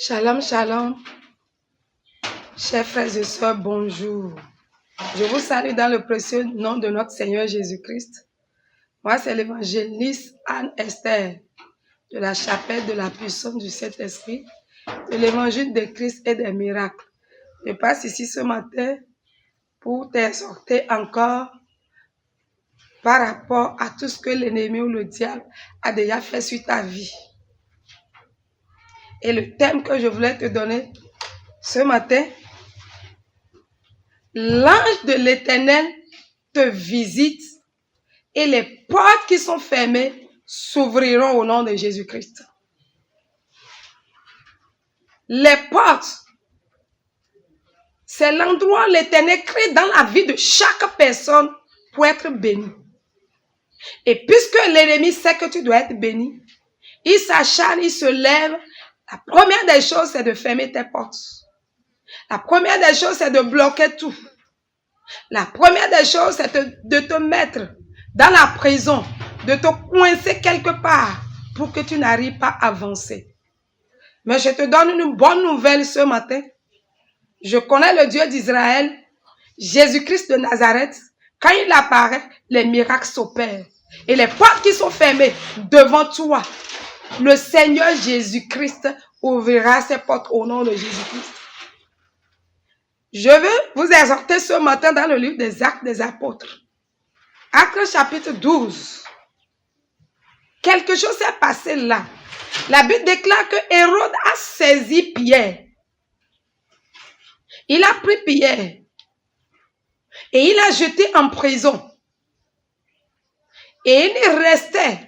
Shalom, shalom. Chers frères et sœurs, bonjour. Je vous salue dans le précieux nom de notre Seigneur Jésus-Christ. Moi, c'est l'évangéliste Anne-Esther de la chapelle de la puissance du Saint-Esprit, de l'évangile de Christ et des miracles. Je passe ici ce matin pour t'exhorter encore par rapport à tout ce que l'ennemi ou le diable a déjà fait sur ta vie. Et le thème que je voulais te donner ce matin, l'ange de l'Éternel te visite et les portes qui sont fermées s'ouvriront au nom de Jésus-Christ. Les portes, c'est l'endroit où l'Éternel crée dans la vie de chaque personne pour être béni. Et puisque l'ennemi sait que tu dois être béni, il s'acharne, il se lève. La première des choses, c'est de fermer tes portes. La première des choses, c'est de bloquer tout. La première des choses, c'est de te mettre dans la prison, de te coincer quelque part pour que tu n'arrives pas à avancer. Mais je te donne une bonne nouvelle ce matin. Je connais le Dieu d'Israël, Jésus-Christ de Nazareth. Quand il apparaît, les miracles s'opèrent. Et les portes qui sont fermées devant toi, le Seigneur Jésus-Christ ouvrira ses portes au nom de Jésus-Christ. Je veux vous exhorter ce matin dans le livre des Actes des Apôtres. Actes chapitre 12. Quelque chose s'est passé là. La Bible déclare que Hérode a saisi Pierre. Il a pris Pierre et il l'a jeté en prison. Et il restait.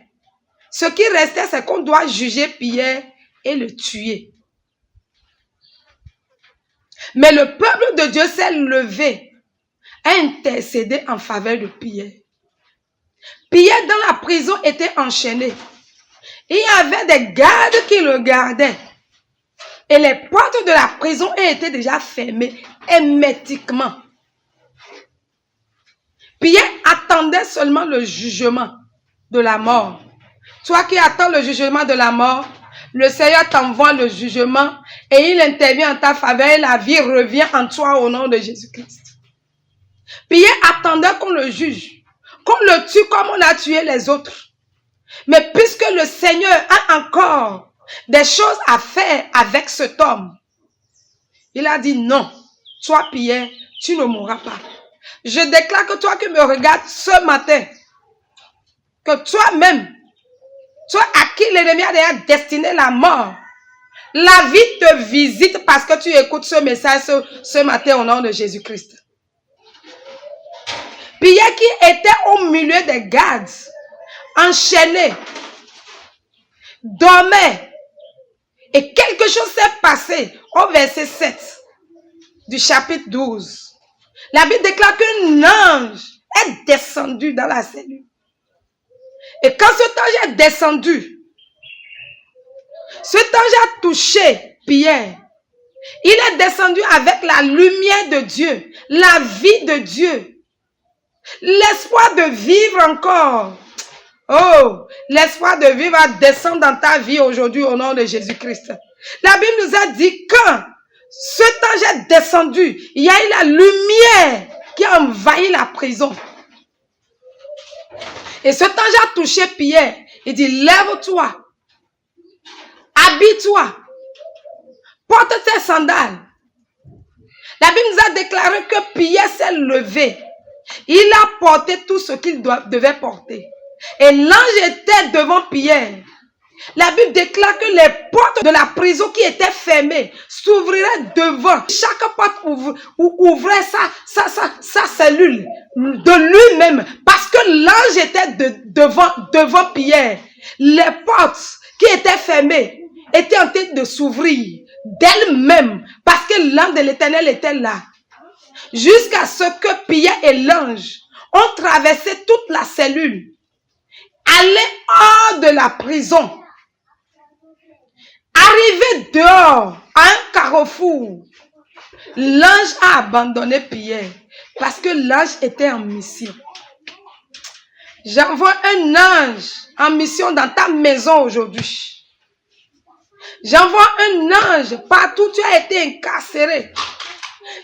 Ce qui restait, c'est qu'on doit juger Pierre et le tuer. Mais le peuple de Dieu s'est levé, a intercédé en faveur de Pierre. Pierre dans la prison était enchaîné. Il y avait des gardes qui le gardaient. Et les portes de la prison étaient déjà fermées hermétiquement. Pierre attendait seulement le jugement de la mort. Toi qui attends le jugement de la mort, le Seigneur t'envoie le jugement et il intervient en ta faveur et la vie revient en toi au nom de Jésus-Christ. Pierre attendait qu'on le juge, qu'on le tue comme on a tué les autres. Mais puisque le Seigneur a encore des choses à faire avec cet homme, il a dit non, toi Pierre, tu ne mourras pas. Je déclare que toi qui me regardes ce matin, que toi-même, toi à qui l'ennemi a déjà destiné la mort, la vie te visite parce que tu écoutes ce message ce matin au nom de Jésus-Christ. Pierre qui était au milieu des gardes, enchaîné, dormait, et quelque chose s'est passé au verset 7 du chapitre 12. La Bible déclare qu'un ange est descendu dans la cellule. Et quand cet ange est descendu, cet ange a touché Pierre. Il est descendu avec la lumière de Dieu, la vie de Dieu, l'espoir de vivre encore. Oh, l'espoir de vivre va descendre dans ta vie aujourd'hui au nom de Jésus-Christ. La Bible nous a dit quand cet ange est descendu, il y a eu la lumière qui a envahi la prison. Et cet ange a touché Pierre. Il dit, lève-toi, habille-toi, porte tes sandales. La Bible nous a déclaré que Pierre s'est levé. Il a porté tout ce qu'il devait porter. Et l'ange était devant Pierre. La Bible déclare que les portes de la prison qui étaient fermées s'ouvriraient devant. Chaque porte ouvrait sa cellule de lui-même. Parce que l'ange était devant Pierre. Les portes qui étaient fermées étaient en train de s'ouvrir d'elles-mêmes. Parce que l'ange de l'Éternel était là. Jusqu'à ce que Pierre et l'ange ont traversé toute la cellule. Allé hors de la prison. Arrivé dehors, à un carrefour, l'ange a abandonné Pierre parce que l'ange était en mission. J'envoie un ange en mission dans ta maison aujourd'hui. J'envoie un ange partout où tu as été incarcéré.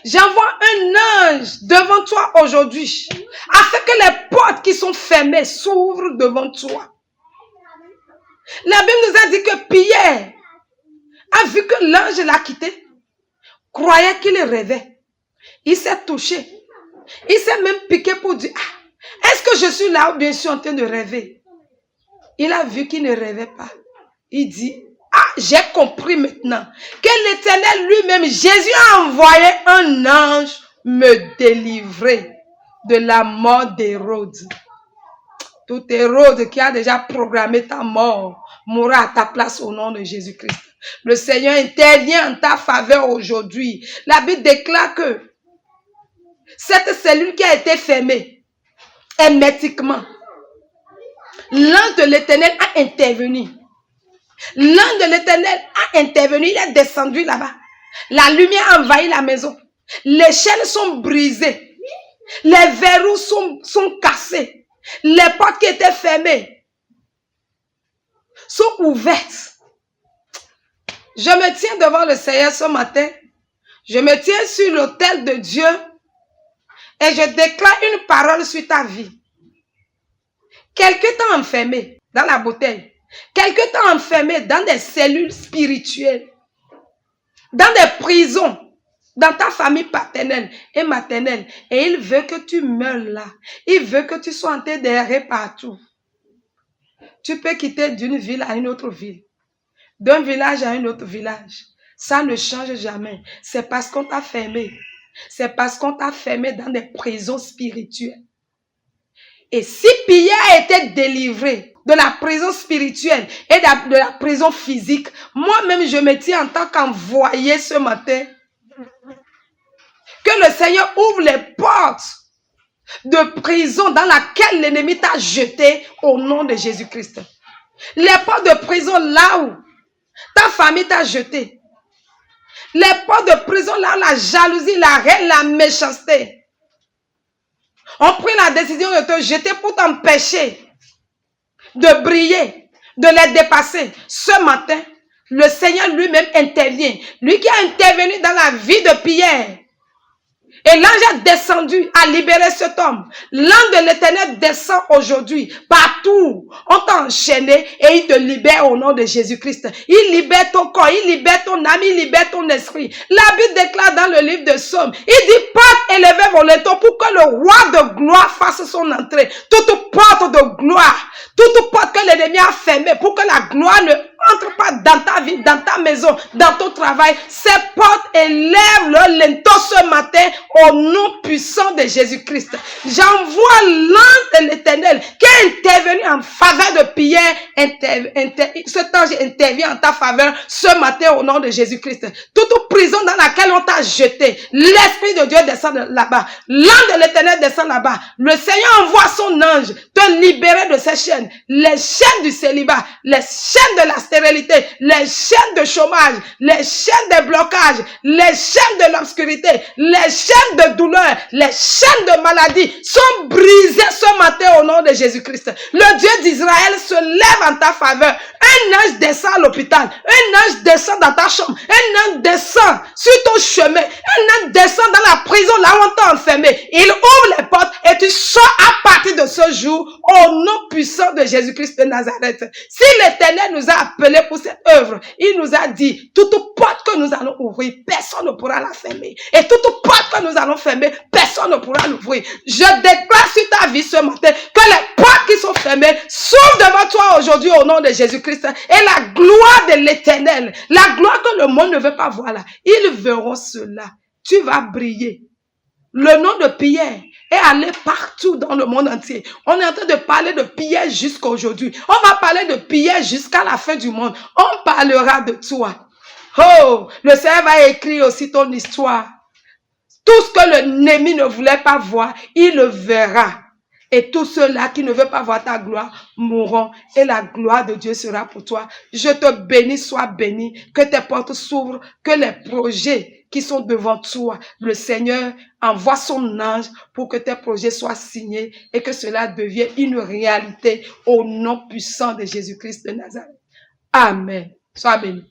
J'envoie un ange devant toi aujourd'hui, afin que les portes qui sont fermées s'ouvrent devant toi. La Bible nous a dit que Pierre a vu que l'ange l'a quitté, croyait qu'il rêvait. Il s'est touché. Il s'est même piqué pour dire, est-ce que je suis là ou bien je suis en train de rêver? Il a vu qu'il ne rêvait pas. Il dit, j'ai compris maintenant que l'Éternel lui-même, Jésus a envoyé un ange me délivrer de la mort d'Hérode. Tout Hérode qui a déjà programmé ta mort mourra à ta place au nom de Jésus-Christ. Le Seigneur intervient en ta faveur aujourd'hui. La Bible déclare que cette cellule qui a été fermée hermétiquement, l'ange de l'Éternel a intervenu. L'ange de l'Éternel a intervenu, il est descendu là-bas. La lumière a envahi la maison. Les chaînes sont brisées. Les verrous sont cassés. Les portes qui étaient fermées sont ouvertes. Je me tiens devant le Seigneur ce matin. Je me tiens sur l'autel de Dieu et je déclare une parole sur ta vie. Quelqu'un t'a enfermé dans la bouteille. Quelqu'un t'a enfermé dans des cellules spirituelles, dans des prisons, dans ta famille paternelle et maternelle. Et il veut que tu meurs là. Il veut que tu sois enterré partout. Tu peux quitter d'une ville à une autre ville, d'un village à un autre village. Ça ne change jamais. C'est parce qu'on t'a fermé. C'est parce qu'on t'a fermé dans des prisons spirituelles. Et si Pierre a été délivré de la prison spirituelle et de la prison physique, moi-même je me tiens en tant qu'envoyé ce matin. Que le Seigneur ouvre les portes de prison dans laquelle l'ennemi t'a jeté au nom de Jésus-Christ. Les portes de prison là où ta famille t'a jeté. Les portes de prison là où la jalousie, la haine, la méchanceté ont pris la décision de te jeter pour t'empêcher de briller, de les dépasser. Ce matin, le Seigneur lui-même intervient. Lui qui a intervenu dans la vie de Pierre. Et l'ange a descendu à libérer cet homme. L'ange de l'Éternel descend aujourd'hui. Partout, on t'a enchaîné et il te libère au nom de Jésus-Christ. Il libère ton corps, il libère ton âme, il libère ton esprit. La Bible déclare dans le livre de Psaumes, il dit, porte élevée vos lettres pour que le roi de gloire fasse son entrée. Toute porte de gloire, toute porte que l'ennemi a fermée pour que la gloire ne entre pas dans ta vie, dans ta maison, dans ton travail. Ces portes élèvent le linteau ce matin au nom puissant de Jésus-Christ. J'envoie l'ange de l'Éternel qui est intervenu en faveur de Pierre. Cet ange intervient en ta faveur ce matin au nom de Jésus-Christ. Toute prison dans laquelle on t'a jeté, l'Esprit de Dieu descend là-bas. L'ange de l'Éternel descend là-bas. Le Seigneur envoie son ange te libérer de ces chaînes. Les chaînes du célibat, les chaînes de la stérilité, les chaînes de chômage, les chaînes de blocage, les chaînes de l'obscurité, les chaînes de douleur, les chaînes de maladie sont brisées ce matin au nom de Jésus-Christ. Le Dieu d'Israël se lève en ta faveur. Un ange descend à l'hôpital, un ange descend dans ta chambre, un ange descend sur ton chemin, un ange descend dans la prison là où on t'a enfermé. Il ouvre les portes et tu sors à partir de ce jour au nom puissant de Jésus-Christ de Nazareth. Si l'Éternel nous a appelés pour cette œuvre, il nous a dit, toute porte que nous allons ouvrir, personne ne pourra la fermer. Et toute porte que nous allons fermer, personne ne pourra l'ouvrir. Je déclare sur ta vie ce matin que les portes qui sont fermées s'ouvrent devant toi aujourd'hui au nom de Jésus-Christ. Et la gloire de l'Éternel, la gloire que le monde ne veut pas voir là, ils verront cela. Tu vas briller. Le nom de Pierre est allé partout dans le monde entier. On est en train de parler de Pierre jusqu'à aujourd'hui. On va parler de Pierre jusqu'à la fin du monde. On parlera de toi. Oh, le Seigneur va écrire aussi ton histoire. Tout ce que l'ennemi ne voulait pas voir, il le verra. Et tous ceux-là qui ne veulent pas voir ta gloire mourront et la gloire de Dieu sera pour toi. Je te bénis, sois béni, que tes portes s'ouvrent, que les projets qui sont devant toi, le Seigneur envoie son ange pour que tes projets soient signés et que cela devienne une réalité au nom puissant de Jésus-Christ de Nazareth. Amen. Sois béni.